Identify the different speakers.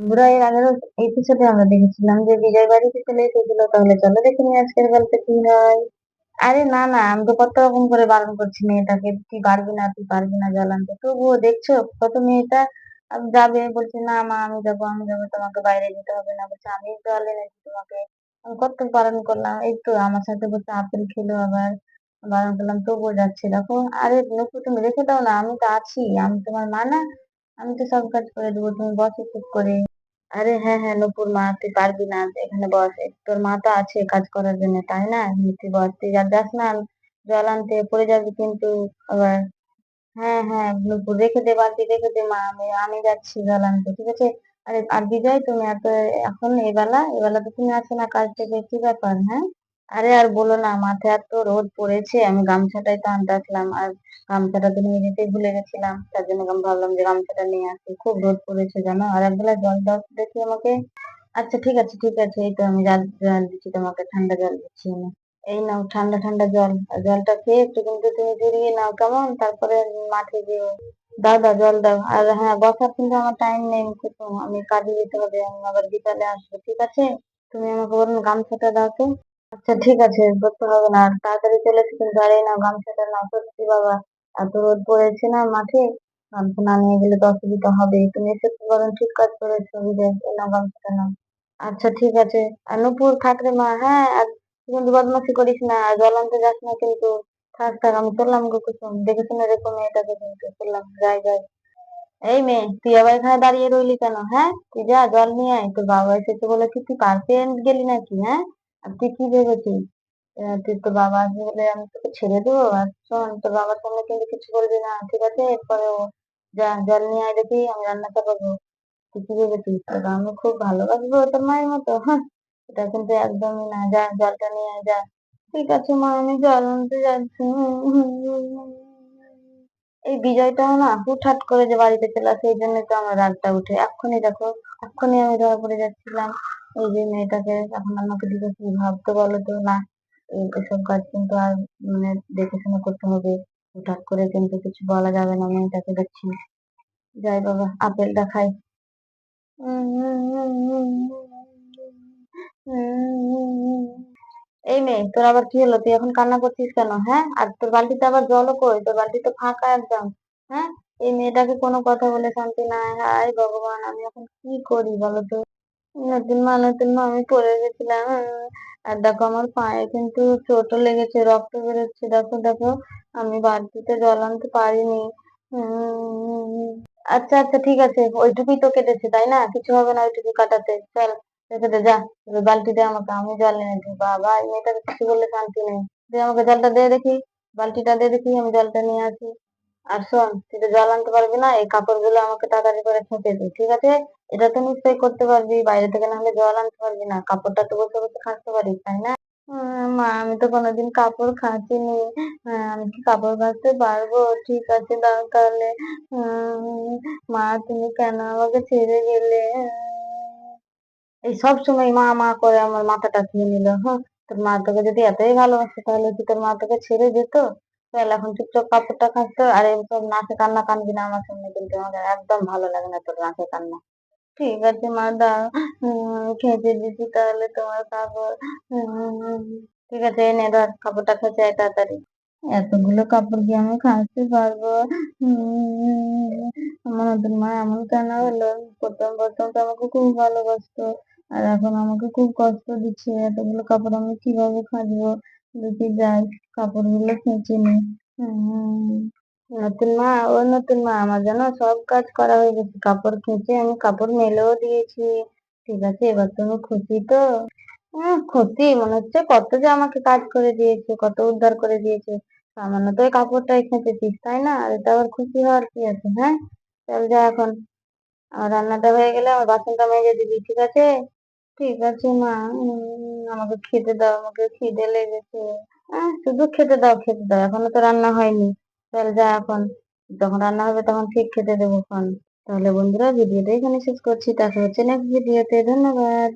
Speaker 1: বুড়া এর আগের এপিসোডে আমরা দেখেছিলাম যে বিজয় বাড়িতে চলে এসেছিল, তাহলে চলো দেখে নিই আজকের গল্পে কি হয়। আরে না না, আমি তো কত রকম করে বারণ করছি মেয়েটাকে, তুই পারবি না তুই পারবি না জল আনতে, তবুও দেখছো কত মেয়েটা যাবে, বলছে না মা আমি যাবো তোমাকে বাইরে যেতে হবে না, বলছে আমি জল এনেছি তোমাকে। আমি কত বারণ করলাম, এই তো আমার সাথে বলছে আপেল খেলো আবার, বারণ করলাম তবুও যাচ্ছে। দেখো, আরে নকু তুমি রেখে দাও না, আমি তো আছি, আমি তোমার মা না, আমি তো সব কাজ করে দেবো, তুমি বসো চুপ করে। আরে হ্যাঁ হ্যাঁ নূপুর, মা তুই পারবি না, এখানে বস, তোর মা তো আছে কাজ করার জন্য তাই না, তুই বস, তুই যাস না জল আনতে, পড়ে যাবি কিন্তু আবার। হ্যাঁ হ্যাঁ নূপুর, রেখে দে বালতি, রেখে দে মা, আমি যাচ্ছি জল আনতে, ঠিক আছে। আরে আর বিজয় তুমি এত, এখন এবেলা তো তুমি আসো না কাজ থেকে, কি ব্যাপার হ্যাঁ? আরে আর বলো না, মাথায় এত রোদ পড়েছে, আমি গামছাটাই তো আনতে আসলাম, আর গামছাটা তো নিয়ে যেতে ভুলে গেছিলাম, তার জন্য আমি ভাবলাম যে গামছাটা নিয়ে আসি, খুব রোদ পড়েছে জানো, আর এক বেলা জল দাও তো দেখি আমাকে। আচ্ছা ঠিক আছে ঠিক আছে, এই তো আমি জল জল দিচ্ছি তোমাকে, ঠান্ডা জল দিচ্ছি আমি। এই নাও ঠান্ডা ঠান্ডা জল, আর জলটা খেয়ে একটু কিন্তু তুমি জুড়িয়ে নাও কেমন, তারপরে মাঠে যেও। দাও দাও জল দাও, আর হ্যাঁ বসার কিন্তু আমার টাইম নেই, কিন্তু আমি কাজে যেতে হবে, আমি আবার বিকালে আসবো, ঠিক আছে। তুমি আমাকে বলুন গামছাটা দাও তো। আচ্ছা ঠিক আছে, করতে হবে না, আর তাড়াতাড়ি চলে এসে কিন্তু, আর এই নাও গামছাটা নাও, সত্যি বাবা এত রোদ পড়েছে না মাঠে, গামছা না নিয়ে গেলে তো অসুবিধা হবে, তুমি সত্যি বরং ঠিক কাজ করেছো বিজয়, এই নাও গামছাটা নাও। আচ্ছা ঠিক আছে, আর নূপুর থাক রে মা, হ্যাঁ আর তুই কিন্তু বদমাশি করিস না, আর জল আনতে যাস না কিন্তু, থাক থাক, আমি চললাম গো কুসুম, দেখে শুনে রেখো মেয়েটাকে, কিন্তু চললাম, যাই যাই। এই মেয়ে, তুই আবার এখানে দাঁড়িয়ে রইলি কেন হ্যাঁ, তুই যা জল নিয়ে আয়, তোর বাবা এসেছে বলে কি তুই পার্কে গেলি নাকি হ্যাঁ? আর তুই কি ভেবেছিস, তুই তোর বাবা আসবে বলে আমি তোকে ছেড়ে দেবো? আর শোন, তোর বাবার সামনে কিন্তু কিছু বলবি না, ঠিক আছে, এরপরে যা জল নিয়ে আয় দেখি, আমি রান্নাটা করবো। তুই কি ভেবেছিস তোকে আমি খুব ভালোবাসবো তোর মায়ের মতো, হ্যাঁ? এটা কিন্তু একদমই না, যা জলটা নিয়ে আয় যা। ঠিক আছে মা, আমি জল আনতে যাচ্ছি। এই বিজয়টাও না হুটহাট করে যে বাড়িতে চলে আসে, এই জন্য তো আমার রাগটা উঠে, এক্ষুনি দেখো, এক্ষুনি আমি ধরা পড়ে যাচ্ছিলাম, এই যে মেয়েটাকে এখন আমাকে দিকে কি ভাবতে বলো তো না, এসব কাজ কিন্তু আর মানে দেখে শুনে করতে হবে, হুটহাট করে কিন্তু কিছু বলা যাবে না মেয়েটাকে, দেখছি। যাই বাবা, আপেলটা খাই। এই মেয়ে, তোর আবার কি হলো, তুই এখন কান্না করছিস কেন হ্যাঁ? আর তোর বালতিতে আবার জলও কই, তোর বালতি তো ফাঁকা একদম। হ্যাঁ, এই মেয়েটাকে কোনো কথা বলে শান্তি নাই, হায় ভগবান, আমি এখন কি করি বলো তো। নতুন মা আমি পড়ে গেছিলাম, আর দেখো আমার পায়ে কিন্তু চোটও লেগেছে, রক্ত বেরোচ্ছে, দেখো দেখো, আমি বালতিতে জল আনতে পারিনি। উম, আচ্ছা আচ্ছা ঠিক আছে, ওইটুকুই তো কেটেছে তাই না, কিছু হবে না ওইটুকু কাটাতে, চল রেখে দে যা, এবার বালতি দে আমাকে, আমি জল এনে দিই, বাবা এই মেয়েটাকে কিছু বললে শান্তি নেই। দে আমাকে জলটা দে দেখি, বালতিটা দে দেখি, আমি জলটা নিয়ে আসি। আর শোন, তুই তো জল আনতে পারবি না, এই কাপড়গুলো আমাকে তাড়াতাড়ি করে ছেঁচে দে, ঠিক আছে। এটা তো নিশ্চয়ই করতে পারবি, বাইরে থেকে না হলে জল আনতে পারবি না, কাপড়টা তো বসে বসে কাচতে পারিস তাই না? মা আমি তো কোনোদিন কাপড় কাচিনি, আমি কি কাপড় কাচতে পারবো? ঠিক আছে দাও তাহলে। মা তুমি কেন আমাকে ছেড়ে গেলে? এই সব সময় মা মা করে আমার মাথাটা খেয়ে নিল, হ্যাঁ। তোর মা তোকে যদি এতই ভালোবাসে, তাহলে কি তোর মা তোকে ছেড়ে যেত? তাহলে এখন চুপচাপ কাপড়টা কাচতো, আর এসব নাকে কান্না কানবি না আমার সামনে, কিন্তু আমাকে একদম ভালো লাগে না তোর নাকে কান্না। ঠিক আছে মা দাও, খেতে দিচ্ছি তাহলে তোমার কাপড়। উম, ঠিক আছে এনে ধর, কাপড়টা খেতে আয় তাড়াতাড়ি। এতগুলো কাপড় কি আমি কাচতে পারবো? আমার নতুন মা এমন কেন হলো, প্রথম প্রথম তো আমাকে খুব ভালোবাসতো, আর এখন আমাকে খুব কষ্ট দিচ্ছে, এতগুলো কাপড় আমি কিভাবে কাচবো, দেখি যাই কাপড়গুলো কেচে নি। নতুন মা, ও নতুন মা, আমার যেন সব কাজ করা হয়ে গেছে, কাপড় কেচে আমি কাপড় মেলেও দিয়েছি, ঠিক আছে, এবার তুমি খুশি তো? ক্ষতি মনে হচ্ছে, কত যে আমাকে কাজ করে দিয়েছে, কত উদ্ধার করে দিয়েছে, সামান্য তো ওই কাপড়টাই খেঁচেছিস তাই না, আর এটা আবার খুশি হওয়ার কি আছে হ্যাঁ? চল যা এখন, আমার রান্নাটা হয়ে গেলে আমার বাসনটা মেজে দিবি, ঠিক আছে। ঠিক আছে মা, আমাকে খেতে দাও, আমাকে খিদে লেগেছে। শুধু খেতে দাও, এখনো তো রান্না হয়নি, চল যা এখন, যখন রান্না হবে তখন ঠিক খেতে দেবো খন। তাহলে বন্ধুরা ভিডিওটা এখানে শেষ করছি, দেখা হচ্ছে নেক্সট ভিডিওতে, ধন্যবাদ।